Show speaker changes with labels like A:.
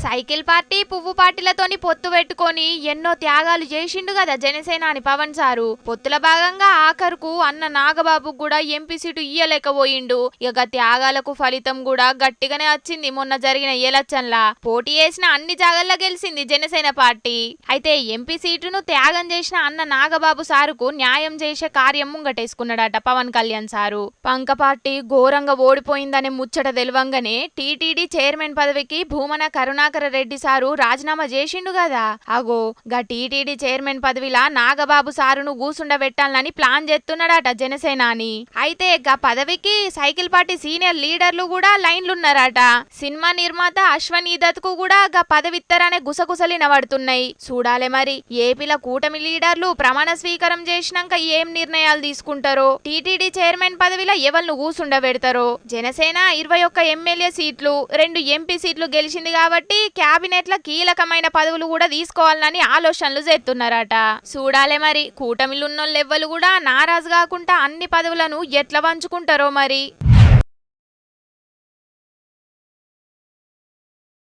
A: Cycle party పువ్వు పార్టీలతోని పొత్తు పెట్టుకొని ఎన్నో త్యాగాలు చేసిండు కదా జనసేనాని పవన్ సారు. పొత్తుల భాగంగా ఆఖరుకు అన్న నాగబాబు కూడా ఎంపీ సీటు ఇయ్యలేకపోయిండు. ఇక త్యాగాలకు ఫలితం కూడా గట్టిగానే వచ్చింది. మొన్న జరిగిన ఎలక్షన్లా పోటీ చేసిన అన్ని జాగాల్లో గెలిచింది జనసేన పార్టీ. అయితే ఎంపీ సీటును త్యాగం చేసిన అన్న నాగబాబు సారుకు న్యాయం చేసే కార్యం ముంగటేసుకున్నాడట పవన్ కళ్యాణ్ సారు. పంక పార్టీ ఘోరంగా ఓడిపోయిందనే ముచ్చట తెలవంగానే టీటీడీ చైర్మన్ పదవికి భూమన కరుణాకర రెడ్డి సారు రాజీనామా చేసిండు కదా. అగో గా టీటీడీ చైర్మన్ పదవిలా నాగబాబు సారును కూసుండబెట్టాలని ప్లాన్ చేస్తున్నాడట జనసేనాని. అయితే గా పదవికి సైకిల్ పార్టీ సీనియర్ లీడర్లు కూడా లైన్లున్నారట. సినిమా నిర్మాత అశ్వనీ దత్ కు కూడా గా పదవిత్తరనే గుసగుసలినబడుతున్నాయి. చూడాలే మరి ఏపీల కూటమి లీడర్లు ప్రమాణ స్వీకారం చేసినాక ఏం నిర్ణయాలు తీసుకుంటారో, టీటీడీ చైర్మన్ పదవిలో ఎవరిని కూసుండబెడతారో. జనసేన 21 ఎమ్మెల్యే సీట్లు 2 ఎంపీ సీట్లు గెలిచింది కాబట్టి క్యాబినెట్ ల కీలకమైన పదవులు కూడా తీసుకోవాలని ఆలోచనలు చేస్తున్నారట. చూడాలే మరి కూటమిలున్నోళ్ళెవ్వరు కూడా నారాజు కాకుండా అన్ని పదవులను ఎట్లా పంచుకుంటారో మరి.